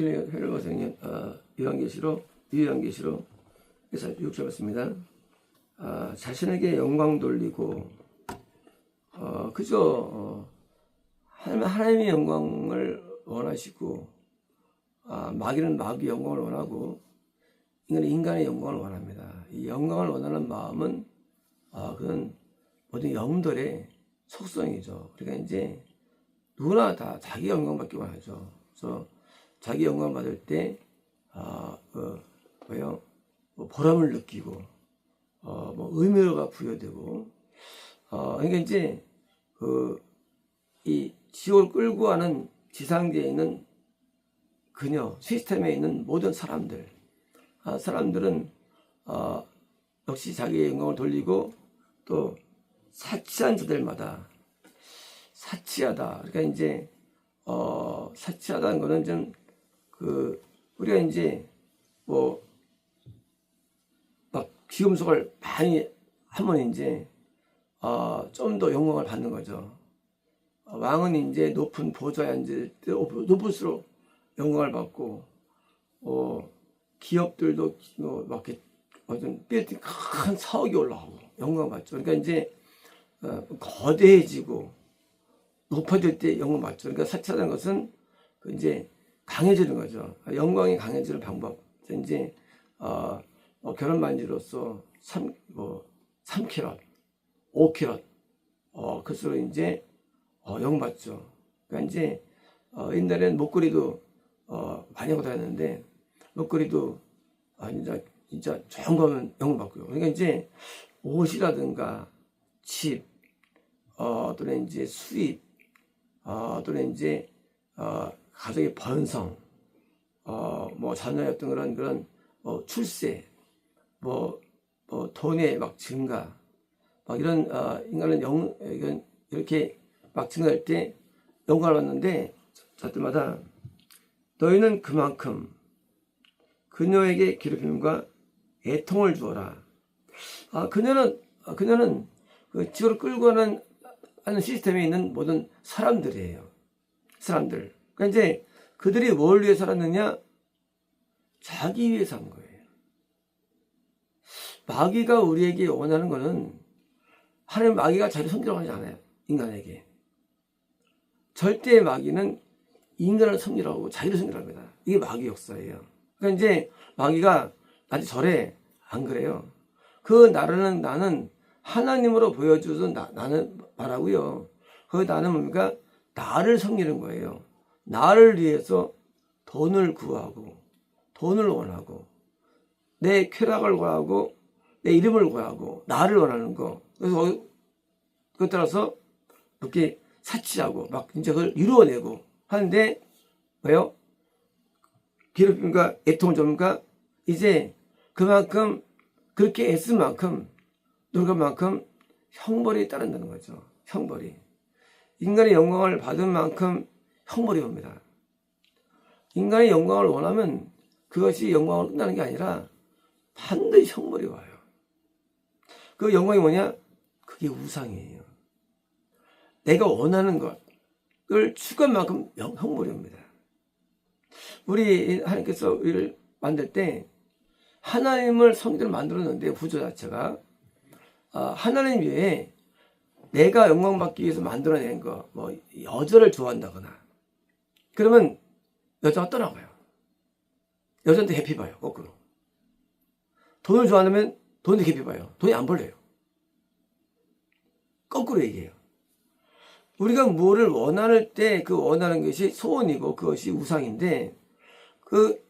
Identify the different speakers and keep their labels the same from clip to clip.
Speaker 1: 헬로가성님 요한계시록 그래서 6절 말씀입니다. 자신에게 영광 돌리고 그저 하나님의 영광을 원하시고 마귀는 마귀 영광을 원하고 인간은 인간의 영광을 원합니다. 이 영광을 원하는 마음은 그건 모든 영들의 속성이죠. 그러니까 이제 누구나 다 자기 영광 받기 원하죠. 그래서 자기 영광 받을 때 뭐 보람을 느끼고 뭐 의미가 부여되고 그러니까 이제 이 지옥을 끌고 가는 지상계에 있는 그녀 시스템에 있는 모든 사람들은 역시 자기의 영광을 돌리고 또 사치한 자들마다 사치하다. 그러니까 이제 사치하다는 거는 좀 우리가 이제 뭐 막 귀금속을 많이 하면 이제 좀 더 영광을 받는 거죠. 왕은 이제 높은 보좌에 앉을 때 높을수록 영광을 받고 기업들도 막 이렇게 어떤 빌딩 큰 사옥이 올라가고 영광을 받죠. 그러니까 이제 거대해지고 높아질 때 영광을 받죠. 그러니까 사치하는 것은 이제 강해지는 거죠. 영광이 강해지는 방법. 이제 결혼 반지로서 3캐럿, 5캐럿, 그수로 이제 영광 받죠. 그러니까 이제 옛날에는 목걸이도 많이 하고 다녔는데 목걸이도 진짜 좋은 거면 영광 받고요. 그러니까 이제 옷이라든가 집, 또는 이제 수입, 또는 이제 가정의 번성, 뭐 자녀의 어떤 그런 출세, 뭐 돈의 막 증가, 막 이런 인간은 이렇게 막 증가할 때 영광을 받는데 저때마다 너희는 그만큼 그녀에게 괴롭힘과 애통을 주어라. 그녀는 그 지구를 끌고 가는 시스템에 있는 모든 사람들이에요. 사람들. 그러니까 이제 그들이 뭘 위해 살았느냐? 자기 위해 산 거예요. 마귀가 우리에게 원하는 거는 하나님 마귀가 자기를 섬기라고 하지 않아요. 인간에게. 절대 마귀는 인간을 섬기라고 하고 자기를 섬기라고 합니다. 이게 마귀 역사예요. 그러니까 이제 마귀가 나한테 저래. 안 그래요. 그 나는 하나님으로 보여주던 나는 말하고요. 그 나는 뭡니까? 나를 섬기는 거예요. 나를 위해서 돈을 구하고 돈을 원하고 내 쾌락을 구하고 내 이름을 구하고 나를 원하는 거. 그래서 그것 따라서 이렇게 사치하고 막 이제 그걸 이루어내고 하는데 왜요? 괴롭힘과 애통을 줍니까? 이제 그만큼 그렇게 애쓴 만큼 노력한 만큼 형벌이 따른다는 거죠. 형벌이. 인간의 영광을 받은 만큼 형벌이 옵니다. 인간의 영광을 원하면 그것이 영광으로 끝나는 게 아니라 반드시 형벌이 와요. 그 영광이 뭐냐? 그게 우상이에요. 내가 원하는 것을 추구한 만큼 형벌이 옵니다. 우리 하나님께서 우리를 만들 때 하나님을 성전을 만들었는데 구조 자체가 하나님 외에 내가 영광받기 위해서 만들어낸 거, 뭐 여자를 좋아한다거나 그러면 여자가 떠나가요. 여자한테 해피 봐요. 거꾸로. 돈을 좋아하면 돈한테 해피 봐요. 돈이 안 벌려요. 거꾸로 얘기해요. 우리가 뭐를 원할 때 그 원하는 것이 소원이고 그것이 우상인데 그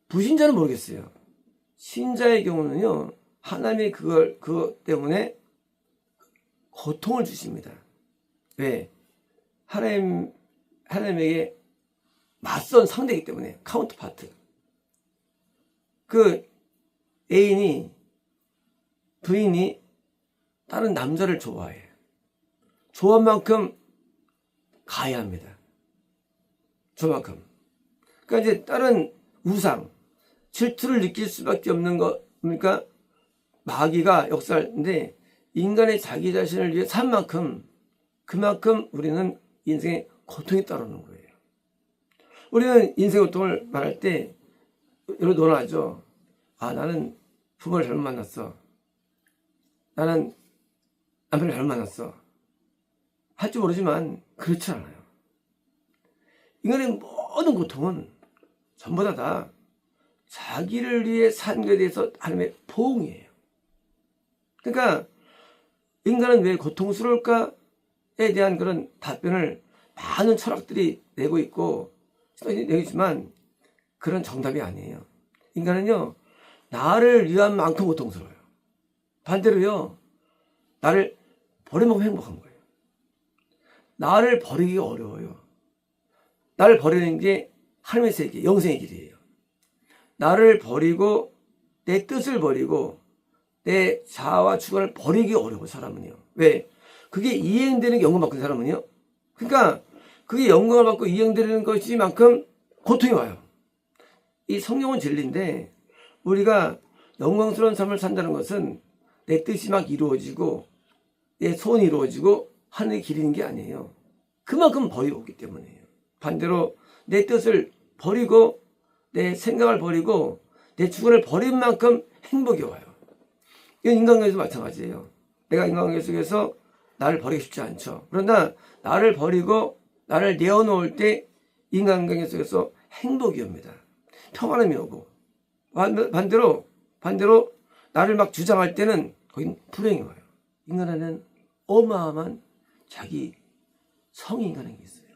Speaker 1: 불신자는 모르겠어요. 신자의 경우는요, 하나님이 그것 때문에 고통을 주십니다. 왜? 하나님에게 맞선 상대이기 때문에, 카운터파트. 그 부인이 다른 남자를 좋아해. 좋아한 만큼 가야 합니다. 저만큼. 그러니까 이제 다른 우상, 질투를 느낄 수밖에 없는 거, 그러니까 마귀가 역사하는데 인간의 자기 자신을 위해 산 만큼 그만큼 우리는 인생에 고통이 따르는 거예요. 우리는 인생 고통을 말할 때 여러 논하죠. 아, 나는 부모를 잘못 만났어. 나는 남편을 잘못 만났어. 할 줄 모르지만 그렇지 않아요. 인간의 모든 고통은 전부 다 자기를 위해 산 것에 대해서 하나님의 보응이에요. 그러니까 인간은 왜 고통스러울까에 대한 그런 답변을 많은 철학들이 내고 있고 내고 있지만 그런 정답이 아니에요. 인간은요, 나를 위한 만큼 고통스러워요. 반대로요, 나를 버리면 행복한 거예요. 나를 버리기가 어려워요. 나를 버리는 게 하나님의 세계, 영생의 길이에요. 나를 버리고 내 뜻을 버리고 내 자아와 주관을 버리기 어려워, 사람은요. 왜? 그게 이행되는 게 영광을 받는 사람은요. 그러니까 그게 영광을 받고 이행되는 것이만큼 고통이 와요. 이 성경은 진리인데 우리가 영광스러운 삶을 산다는 것은 내 뜻이 막 이루어지고 내 소원이 이루어지고 하늘의 길이는 게 아니에요. 그만큼 버리고 오기 때문이에요. 반대로 내 뜻을 버리고 내 생각을 버리고 내 주관을 버린 만큼 행복이 와요. 이건 인간관계에서 마찬가지예요. 내가 인간관계 속에서 나를 버리기 쉽지 않죠. 그러나 나를 버리고 나를 내어놓을 때 인간관계 속에서 행복이 옵니다. 평안함이 오고 반대로 나를 막 주장할 때는 거긴 불행이 와요. 인간 안에는 어마어마한 자기 성이 인간에게 있어요.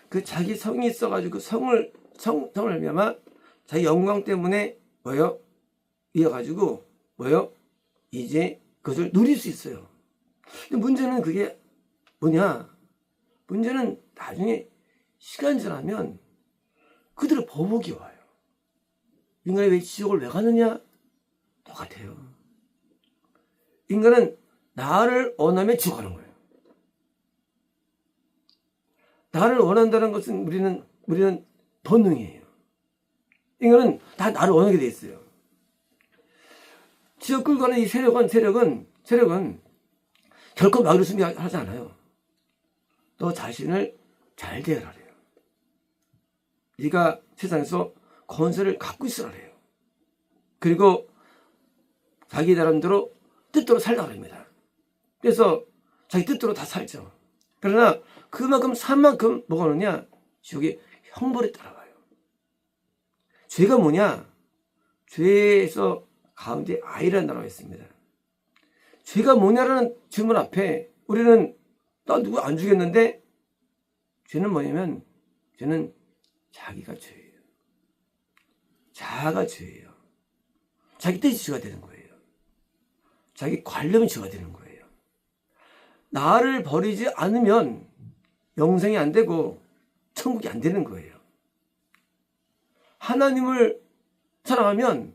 Speaker 1: 그 자기 성이 있어가지고 그 성을 말미암아 자기 영광 때문에 뭐요? 이어가지고 뭐요? 이제 그것을 누릴 수 있어요. 근데 문제는 그게 뭐냐? 문제는 나중에 시간 지나면 그들의 보복이 와요. 인간이 왜 지옥을 왜 가느냐? 똑같아요. 인간은 나를 원하면 지옥 가는 거예요. 나를 원한다는 것은 우리는 본능이에요. 인간은 다 나를 원하게 돼 있어요. 지옥 끌고 가는 이 세력은 결코 막을 준비하지 않아요. 너 자신을 잘 대하래요. 네가 세상에서 권세를 갖고 있으라래요. 그리고 자기 나름대로 뜻대로 살라고 합니다. 그래서 자기 뜻대로 다 살죠. 그러나 그만큼 산 만큼 뭐가 오느냐? 지옥의 형벌이 따라와요. 죄가 뭐냐? 죄에서 가운데 아이라는 단어가 있습니다. 죄가 뭐냐라는 질문 앞에 우리는 나 누구 안 죽였는데 죄는 뭐냐면 죄는 자기가 죄예요. 자아가 죄예요. 자기 뜻이 죄가 되는 거예요. 자기 관념이 죄가 되는 거예요. 나를 버리지 않으면 영생이 안 되고 천국이 안 되는 거예요. 하나님을 사랑하면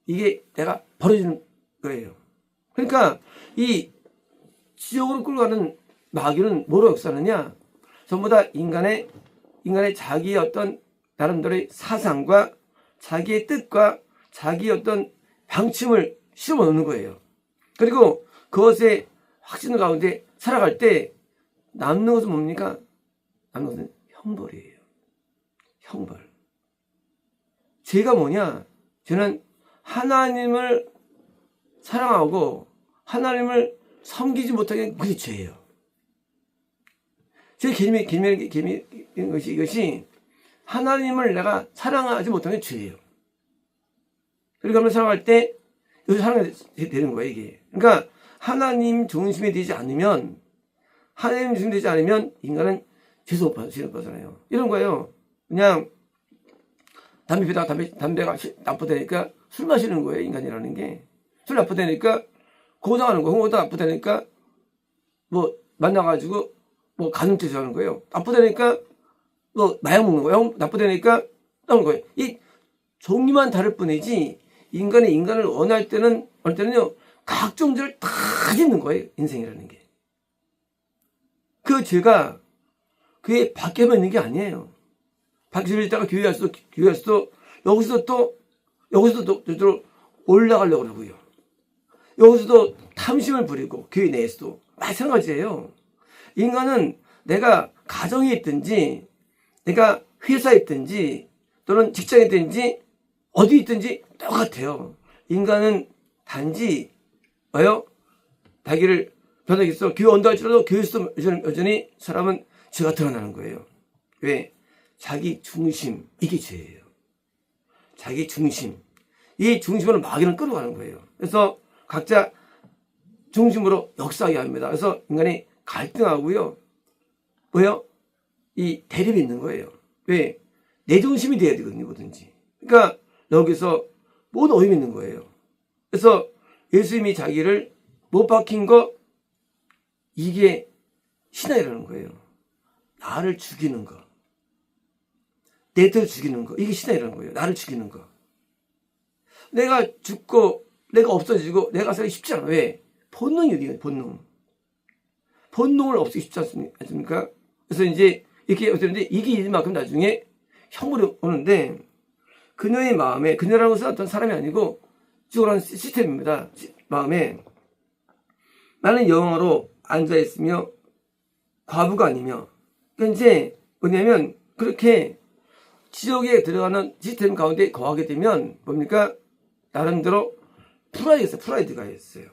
Speaker 1: 이게 내가 버려지는 거예요. 그러니까 이 지옥으로 끌고 가는 마귀는 뭐로 역사하느냐? 전부 다 인간의 자기의 어떤 나름대로의 사상과 자기의 뜻과 자기의 어떤 방침을 실어 넣는 거예요. 그리고 그것의 확신 가운데 살아갈 때 남는 것은 뭡니까? 남는 것은 형벌이에요. 형벌. 죄가 뭐냐? 죄는 하나님을 사랑하고 하나님을 섬기지 못하게 그게 죄예요. 죄의 개념이 이것이 하나님을 내가 사랑하지 못하는 게 죄예요. 그러니까 하나님을 사랑할 때 여기서 사랑이 되는 거예요, 이게. 그러니까 하나님 중심이 되지 않으면 인간은 죄도 벗어나요. 이런 거예요. 그냥 담배 피다가 담배가 나쁘다니까 술 마시는 거예요, 인간이라는 게. 술 나쁘다니까 고장하는 거예요. 홍어도 나쁘다니까 뭐 만나가지고 뭐 가늠죄 하는 거예요. 나쁘다니까 뭐 마약 먹는 거예요. 나쁘다니까 하는 거예요. 이 종류만 다를 뿐이지 인간을 원할 때는요 각종 죄를 다 짓는 거예요. 인생이라는 게. 그 죄가 그게 밖에만 있는 게 아니에요. 밖에서 있다가 교회 와서도 여기서도 또 올라가려고 그러고요. 여기서도 탐심을 부리고 교회 내에서도 마찬가지예요. 인간은 내가 가정에 있든지 내가 회사에 있든지 또는 직장에 있든지 어디 있든지 똑같아요. 인간은 단지 뭐요? 자기를 변하기 위해서 교회 온다 할지라도 교회에서 여전히 사람은 죄가 드러나는 거예요. 왜? 자기 중심, 이게 죄예요. 자기 중심. 이 중심으로 마귀는 끌어가는 거예요. 그래서 각자 중심으로 역사하게 합니다. 그래서 인간이 갈등하고요. 뭐요? 이 대립이 있는 거예요. 왜? 내 중심이 돼야 되거든요, 뭐든지. 그러니까 여기서 모두 어림이 있는 거예요. 그래서 예수님이 자기를 못 박힌 거, 이게 신앙이라는 거예요. 나를 죽이는 거. 내 뜻을 죽이는 거. 이게 신앙이라는 거예요. 나를 죽이는 거. 내가 죽고, 내가 없어지고, 내가 살기 쉽지 않아. 왜? 본능이 어디예요, 본능. 본능을 없애기 쉽지 않습니까? 그래서 이제 이렇게 어떻게 이게 이만큼 나중에 형벌이 오는데, 그녀의 마음에, 그녀라는 것은 어떤 사람이 아니고 죽으라는 시스템입니다. 마음에 나는 영원으로 앉아있으며 과부가 아니며, 그러니까 이제 뭐냐면 그렇게 지옥에 들어가는 시스템 가운데 거하게 되면 뭡니까? 나름대로 프라이드가 있어요.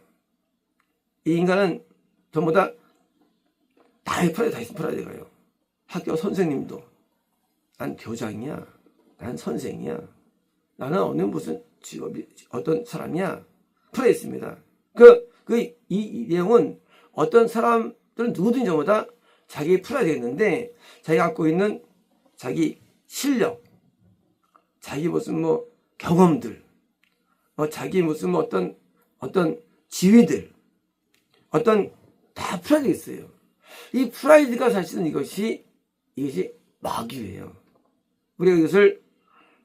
Speaker 1: 이 인간은 전부 다 프라이드가요. 학교 선생님도 난 교장이야, 난 선생이야, 나는 어느 무슨 직업이 어떤 사람이야, 프라이드 있습니다. 이 내용은 어떤 사람들은 누구든지 전부 다 자기 프라이드가 있는데, 자기가 갖고 있는 자기 실력, 자기 무슨 뭐 경험들, 자기 무슨 뭐 어떤 지위들, 다 프라이드가 있어요. 이 프라이드가 사실은 이것이 마귀예요. 우리가 이것을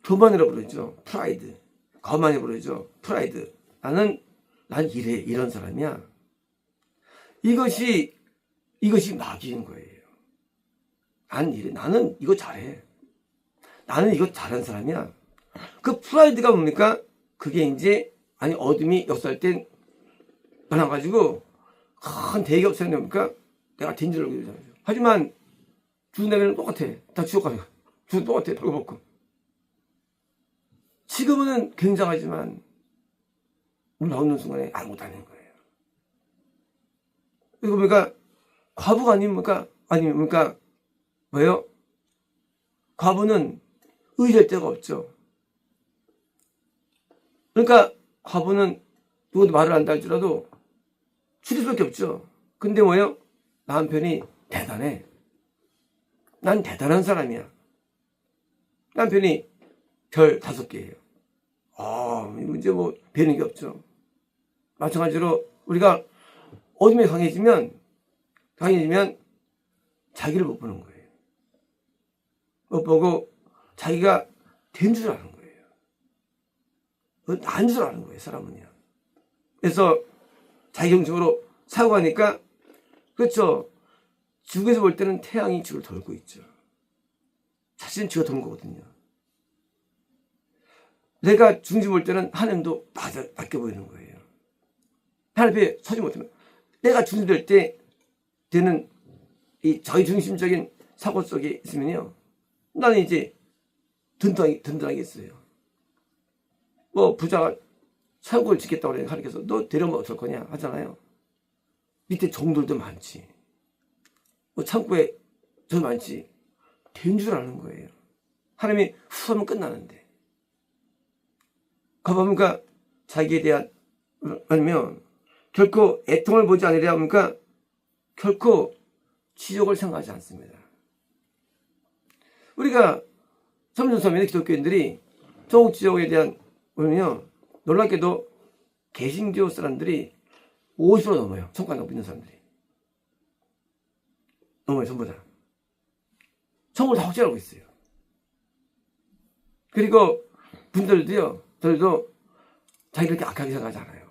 Speaker 1: 교만이라고 부르죠. 프라이드. 거만이라고 부르죠. 프라이드. 난 이런 사람이야. 이것이 마귀인 거예요. 나는 이거 잘해. 나는 이거 잘하는 사람이야. 그 프라이드가 뭡니까? 그게 이제, 어둠이 역사할 땐 많아가지고, 큰 대기업 생각해보니까 내가 된 줄 알고 그러잖아요. 하지만, 죽는다면 똑같아. 다 지옥 가요. 죽은 똑같아. 벌거벗고. 지금은 굉장하지만, 나오는 순간에 아무것도 아닌 거예요. 이거 뭡니까? 과부가 아닙니까? 뭐예요? 과부는 의지할 데가 없죠. 그러니까 과부는 누구도 말을 한다 할지라도 줄일 수밖에 없죠. 근데 뭐예요? 남편이 대단해. 난 대단한 사람이야. 남편이 별 5개예요. 이제 뭐 배는 게 없죠. 마찬가지로 우리가 어둠에 강해지면 자기를 못 보는 거예요. 못 보고 자기가 된 줄 아는 거예요. 난 줄 아는 거예요, 사람은요. 그래서 자기 중심으로 사고하니까, 그렇죠. 지구에서 볼 때는 태양이 지구를 돌고 있죠. 사실은 지구가 도는 거거든요. 내가 중심 볼 때는 하나님도 낮게 보이는 거예요. 하나님 앞에 서지 못하면, 내가 중심될 때 되는 이 자기 중심적인 사고 속에 있으면요, 나는 이제 든든하겠어요. 뭐 부자가 사고를 짓겠다고 그래 가르쳐서 너 데려오면 어떨 거냐 하잖아요. 밑에 종들도 많지. 뭐 창고에 저 많지. 된 줄 아는 거예요. 하나님이 후하면 끝나는데. 가보니까 자기에 대한, 아니면 결코 애통을 보지 않으려 하니까 결코 지옥을 생각하지 않습니다. 우리가 삼천삼인의 기독교인들이 천국 지옥에 대한, 보면요, 놀랍게도 개신교 사람들이 50% 넘어요. 천국 간다고 믿는 사람들이. 넘어요, 전부 다. 천국을 다 확신하고 있어요. 그리고 저들도 자기를 이렇게 악하게 생각하지 않아요.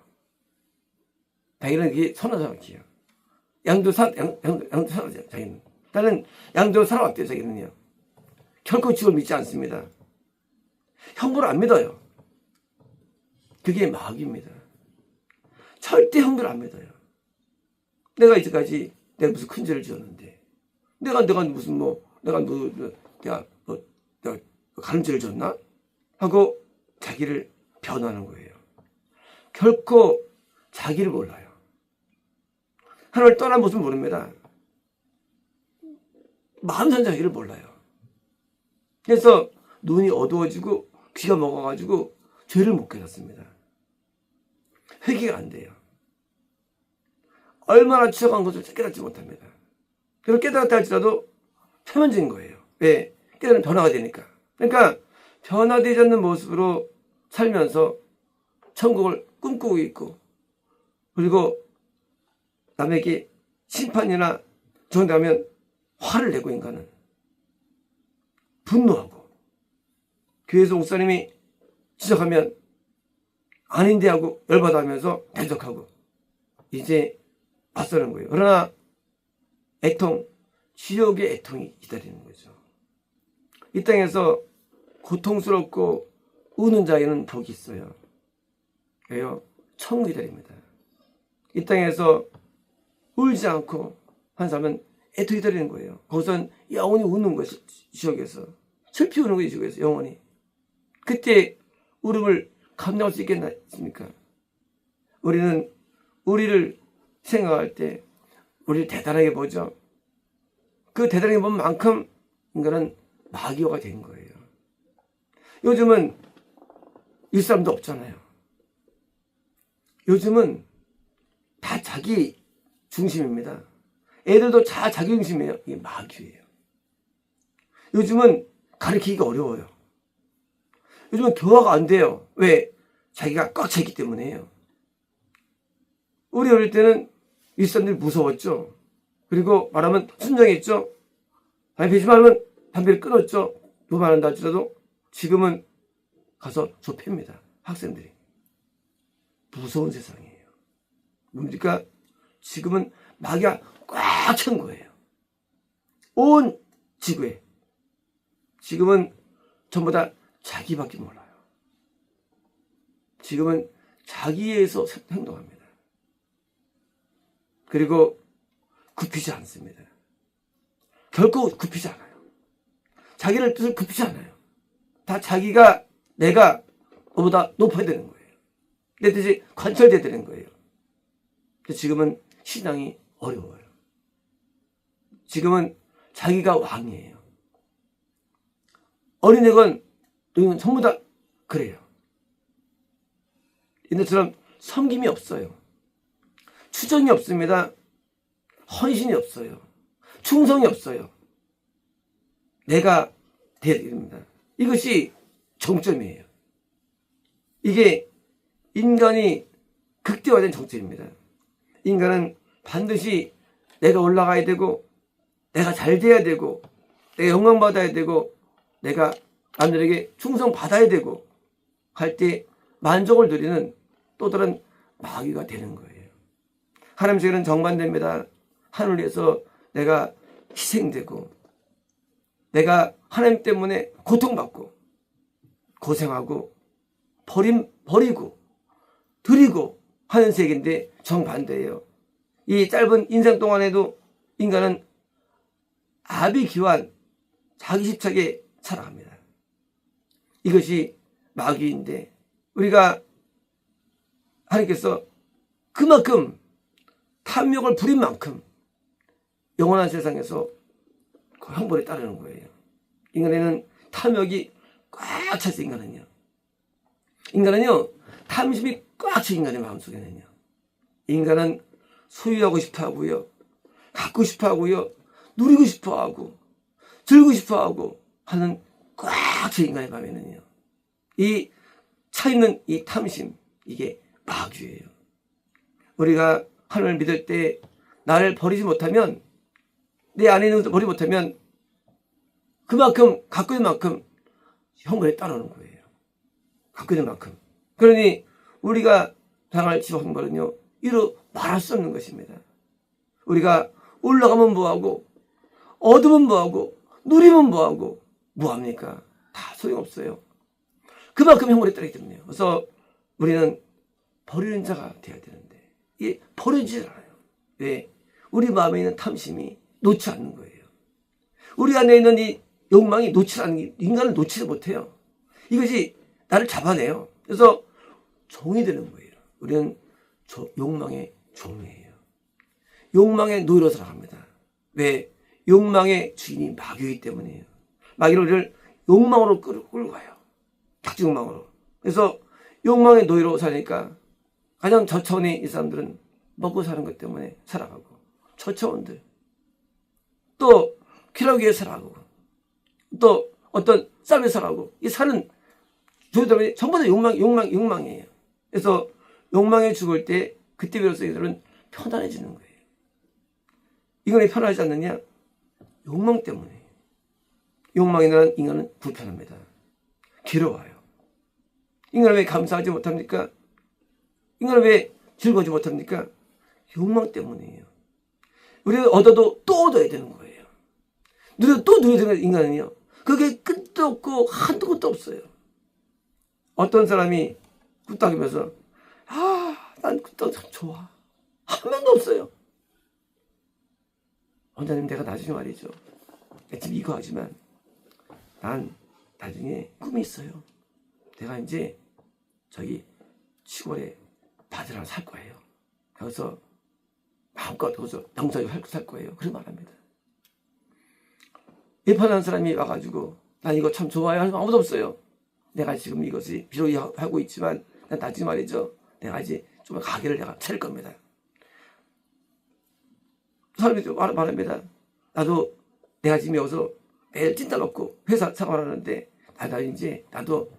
Speaker 1: 자기는 이게 선한 사람이에요. 양도 살아왔어요, 자기는. 나는 양도 살아왔대요, 자기는요. 결코 지옥을 믿지 않습니다. 형벌을 안 믿어요. 그게 마귀입니다. 절대 형벌을 안 믿어요. 내가 이제까지 내가 무슨 큰 죄를 지었는데, 내가 무슨 내가 내가 가름죄를 줬나? 하고 자기를 변호하는 거예요. 결코 자기를 몰라요. 하나님을 떠난 모습을 모릅니다. 마음 전 자기를 몰라요. 그래서 눈이 어두워지고 귀가 먹어가지고 죄를 못 깨닫습니다. 회개가 안 돼요. 얼마나 추적한 것을 깨닫지 못합니다. 그리고 깨달았다 할지라도 표면적인 거예요. 왜? 깨달으면 변화가 되니까. 그러니까 변화되지 않는 모습으로 살면서 천국을 꿈꾸고 있고, 그리고 남에게 심판이나 정당하면 화를 내고, 인간은 분노하고, 교회에서 목사님이 지적하면 아닌데 하고 열받아 하면서 대적하고 이제 맞서는 거예요. 그러나 애통, 지옥의 애통이 기다리는 거죠. 이 땅에서 고통스럽고 우는 자에는 복이 있어요. 왜요? 천국이 기다립니다. 이 땅에서 울지 않고 한 사람은 애통이 기다리는 거예요. 거기선 영원히 우는 거예요. 지옥에서 슬피 우는 거예요. 지옥에서 영원히. 그때 울음을 감당할 수 있겠습니까? 우리는 우리를 생각할 때 우리를 대단하게 보죠. 그 대단하게 본 만큼 인간은 마귀가 된 거예요. 요즘은 이 사람도 없잖아요. 요즘은 다 자기 중심입니다. 애들도 다 자기 중심이에요. 이게 마귀예요. 요즘은 가르치기가 어려워요. 요즘은 교화가 안 돼요. 왜? 자기가 꽉 차 있기 때문에요. 우리 어릴 때는 이 사람들이 무서웠죠. 그리고 말하면 순정했죠. 담배 피지 말면 담배를 끊었죠. 뭐 말한다 할지라도 지금은 가서 좁힙니다. 학생들이. 무서운 세상이에요. 뭡니까? 지금은 마귀가 꽉 찬 거예요. 온 지구에. 지금은 전부 다 자기밖에 몰라요. 지금은 자기에서 행동합니다. 그리고 굽히지 않습니다. 결코 굽히지 않아요. 자기를 뜻을 굽히지 않아요. 다 자기가, 내가 너보다 높아야 되는 거예요. 내 뜻이 관철돼야 되는 거예요. 그래서 지금은 신앙이 어려워요. 지금은 자기가 왕이에요. 어린애건 너희는 전부 다 그래요. 옛날처럼 섬김이 없어요. 추정이 없습니다. 헌신이 없어요. 충성이 없어요. 내가 돼야 됩니다. 이것이 정점이에요. 이게 인간이 극대화된 정점입니다. 인간은 반드시 내가 올라가야 되고, 내가 잘 돼야 되고, 내가 영광받아야 되고, 내가 남들에게 충성받아야 되고 할 때 만족을 누리는 또 다른 마귀가 되는 거예요. 하나님께서는 정반대입니다. 하늘에서 내가 희생되고, 내가 하나님 때문에 고통받고, 고생하고, 버리고, 드리고 하는 세계인데 정반대예요. 이 짧은 인생 동안에도 인간은 아비규환, 자기 집착에 살아갑니다. 이것이 마귀인데, 우리가 하나님께서 그만큼 탐욕을 부린 만큼 영원한 세상에서 그 형벌에 따르는 거예요. 인간에는 탐욕이 꽉 찼어. 인간은요 탐심이 꽉 차. 인간의 마음속에는요, 인간은 소유하고 싶어 하고요, 갖고 싶어 하고요, 누리고 싶어 하고, 들고 싶어 하고 하는 꽉 차 인간의 마음에는요, 이 차 있는 이 탐심, 이게 마귀예요. 우리가 하나님을 믿을 때 나를 버리지 못하면, 내 안에 있는 것을 버리지 못하면 그만큼 갖고 있는 만큼 형벌에 따르는 거예요. 갖고 있는 만큼. 그러니 우리가 당할 지옥 형벌은요, 이루 말할 수 없는 것입니다. 우리가 올라가면 뭐하고, 얻으면 뭐하고, 누리면 뭐하고, 뭐합니까? 다 소용없어요. 그만큼 형벌에 따르기 때문에요. 그래서 우리는 버리는 자가 되어야 되는데 이게 버리지 않아요. 왜? 우리 마음에 있는 탐심이 놓지 않는 거예요. 우리 안에 있는 이 욕망이 인간을 놓치지 못해요. 이것이 나를 잡아내요. 그래서 종이 되는 거예요. 우리는 욕망의 종이에요. 욕망의 노예로 살아갑니다. 왜? 욕망의 주인이 마귀이기 때문이에요. 마귀는 우리를 욕망으로 끌고 가요. 작중욕망으로. 그래서 욕망의 노예로 사니까 가장 저차원의 이 사람들은 먹고 사는 것 때문에 살아가고, 저차원들 또 쾌락 위해 살아가고, 또 어떤 싸움에 살아가고, 이 사는 조들이 전부 다 욕망이에요. 그래서 욕망에 죽을 때 그때 비로소 이들은 편안해지는 거예요. 이건 왜 편하지 않느냐? 욕망 때문에. 욕망이 나는 인간은 불편합니다. 괴로워요. 인간은 왜 감사하지 못합니까? 인간은 왜 즐거워하지 못합니까? 욕망 때문이에요. 우리가 얻어도 또 얻어야 되는 거예요. 누려도 또 누려야 되는 인간은요. 그게 끝도 없고 한도 끝도 없어요. 어떤 사람이 꿀떡이면서 난 꿀떡 참 좋아. 한 명도 없어요. 원장님, 내가 나중에 말이죠. 지금 이거 하지만 난 나중에 꿈이 있어요. 내가 이제 저기 시골에 밭을 하나 살 거예요. 거기서 마음껏 거기서 농사를 살 거예요. 그런 말합니다. 예판한 사람이 와가지고 난 이거 참 좋아요 하는 사람 아무도 없어요. 내가 지금 이것이 비록 하고 있지만 난 나중에 말이죠. 내가 이제 좀 가게를 내가 차릴 겁니다. 사람이 말합니다. 나도 내가 지금 여기서 매일 찐따 넣고 회사 생활하는데 나도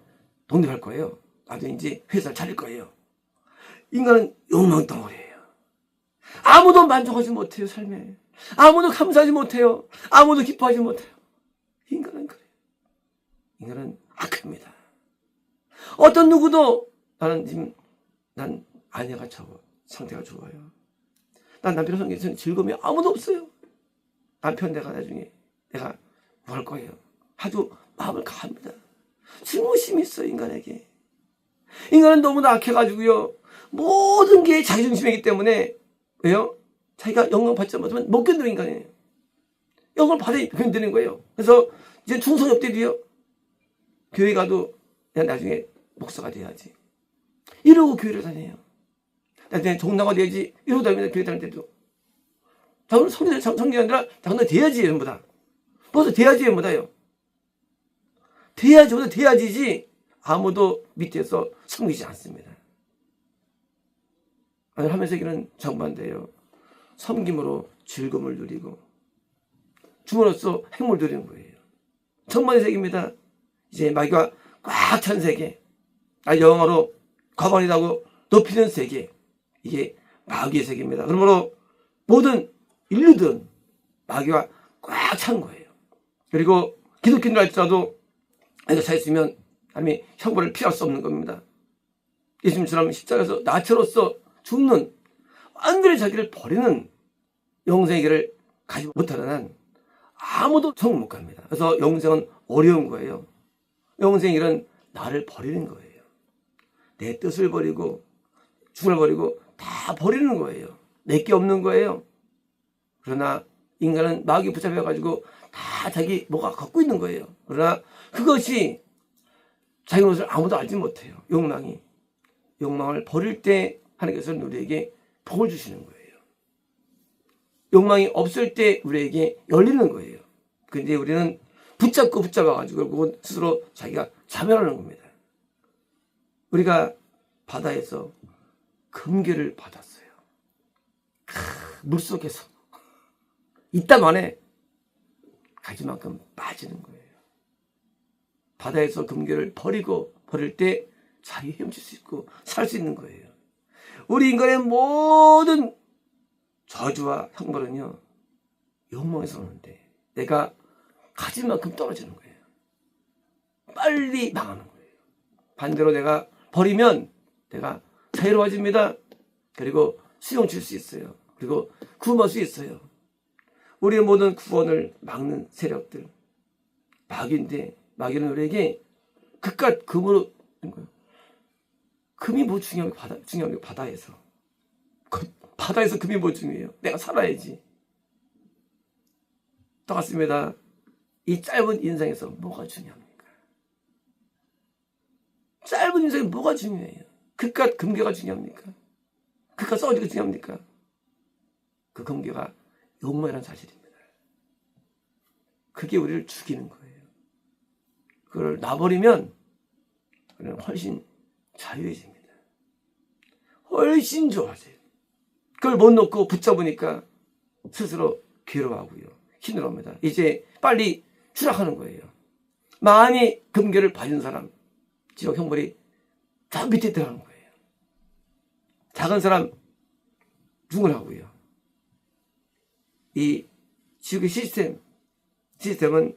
Speaker 1: 독립할 거예요. 나도 이제 회사를 차릴 거예요. 인간은 욕망 덩어리예요. 아무도 만족하지 못해요. 삶에 아무도 감사하지 못해요. 아무도 기뻐하지 못해요. 인간은 그래요. 인간은 악합니다. 어떤 누구도 난 아내가 상태가 좋아요. 난 남편 성격에서는 즐거움이 아무도 없어요. 남편 나중에 내가 뭐 할 거예요. 아주 마음을 가합니다. 증오심이 있어요. 인간에게. 인간은 너무나 악해가지고요. 모든 게 자기중심이기 때문에 왜요? 자기가 영광 받지 못하면 못 견디는 인간이에요. 영광을 받아야 견디는 거예요. 그래서 이제 중성이 없대도요. 교회 가도 내가 나중에 목사가 돼야지. 이러고 교회를 다녀요. 나중에 종나가 돼야지. 이러고 다닙니다. 교회 다닐 때도. 자기는 성경이 아니라 자기는 돼야지. 전부 다. 벌써 돼야지. 전부 다요. 돼야지지. 아무도 밑에서 섬기지 않습니다. 하면서 세계는 정반대예요. 섬김으로 즐거움을 누리고 줌으로써 행복을 누리는 거예요. 정반의 세계입니다. 이제 마귀가 꽉 찬 세계, 영어로 과반이라고 높이는 세계, 이게 마귀의 세계입니다. 그러므로 모든 인류들은 마귀가 꽉 찬 거예요. 그리고 기독교인들 할지라도 내가 차 있으면 하나님이 형벌을 피할 수 없는 겁니다. 예수님처럼 십자가에서 나체로서 죽는 완전히 자기를 버리는 영생의 가지 못하는 한 아무도 천국 못 갑니다. 그래서 영생은 어려운 거예요. 영생의 길은 나를 버리는 거예요. 내 뜻을 버리고 죽음을 버리고 다 버리는 거예요. 내게 없는 거예요. 그러나 인간은 마귀 붙잡혀가지고 다 자기 뭐가 갖고 있는 거예요. 그러나 그것이 자기 것을 아무도 알지 못해요. 욕망을 버릴 때 하나님께서 우리에게 복을 주시는 거예요. 욕망이 없을 때 우리에게 열리는 거예요. 근데 우리는 붙잡아가지고 결국은 스스로 자기가 자멸하는 겁니다. 우리가 바다에서 금괴를 받았어요. 물속에서 이따 만에 가지만큼 빠지는 거예요. 바다에서 금괴를 버릴 때 자유 헤엄칠 수 있고 살 수 있는 거예요. 우리 인간의 모든 저주와 형벌은요, 욕망에서 오는데 내가 가진 만큼 떨어지는 거예요. 빨리 망하는 거예요. 반대로 내가 버리면 내가 자유로워집니다. 그리고 수용 칠 수 있어요. 그리고 구원할 수 있어요. 우리의 모든 구원을 막는 세력들, 마귀인데 마귀는 우리에게 그깟 금으로 된 거예요. 금이 뭐 중요한 게 바다에서. 바다에서 금이 뭐 중요해요? 내가 살아야지. 똑같습니다. 이 짧은 인생에서 뭐가 중요합니까? 짧은 인생에 뭐가 중요해요? 그깟 금괴가 중요합니까? 그깟 써지가 중요합니까? 그 금괴가 욕망이라는 사실입니다. 그게 우리를 죽이는 거예요. 그걸 놔버리면 우리는 훨씬 자유해집니다. 훨씬 좋아져요. 그걸 못 놓고 붙잡으니까 스스로 괴로워하고요. 힘들어합니다. 이제 빨리 추락하는 거예요. 많이 금괴를 봐준 사람, 지옥 형벌이 저 밑에 들어가는 거예요. 작은 사람 죽을 하고요. 이 지옥의 시스템은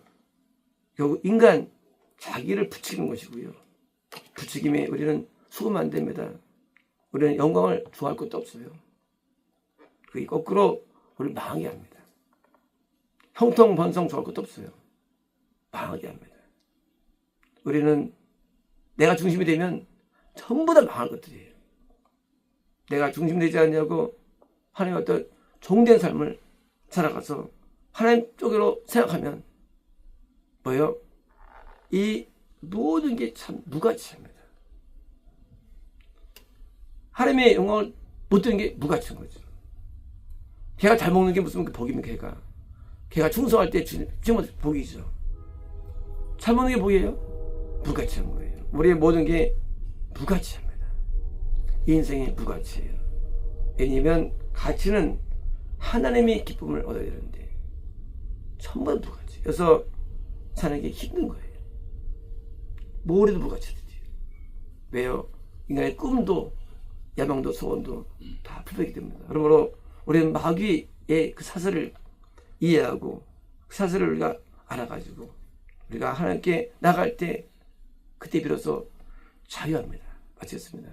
Speaker 1: 결국 인간 자기를 부추기는 것이고요. 부추김에 우리는 수고면 안 됩니다. 우리는 영광을 좋아할 것도 없어요. 그게 거꾸로 우리를 망하게 합니다. 형통번성 좋아할 것도 없어요. 망하게 합니다. 우리는 내가 중심이 되면 전부 다 망할 것들이에요. 내가 중심이 되지 않냐고 하나님의 어떤 종된 삶을 살아가서 하나님 쪽으로 생각하면 뭐예요? 이 모든 게 참 무가치합니다. 하나님의 영광을 못 듣는 게 무가치한 거죠. 걔가 잘 먹는 게 무슨 복입니까? 걔가 충성할 때 주님한테 복이죠. 잘 먹는 게 복이에요? 무가치한 거예요. 우리의 모든 게 무가치합니다. 이 인생이 무가치예요. 왜냐면 가치는 하나님의 기쁨을 얻어야 되는데 전부 다 무가치. 그래서 사는 게 힘든 거예요. 뭐래도 무가치되지. 왜요? 인간의 꿈도 야망도 소원도 다 불백이 됩니다. 그러므로 우리는 마귀의 그 사슬을 이해하고 그 사슬을 우리가 알아가지고 우리가 하나님께 나갈 때 그때 비로소 자유합니다. 마치겠습니다.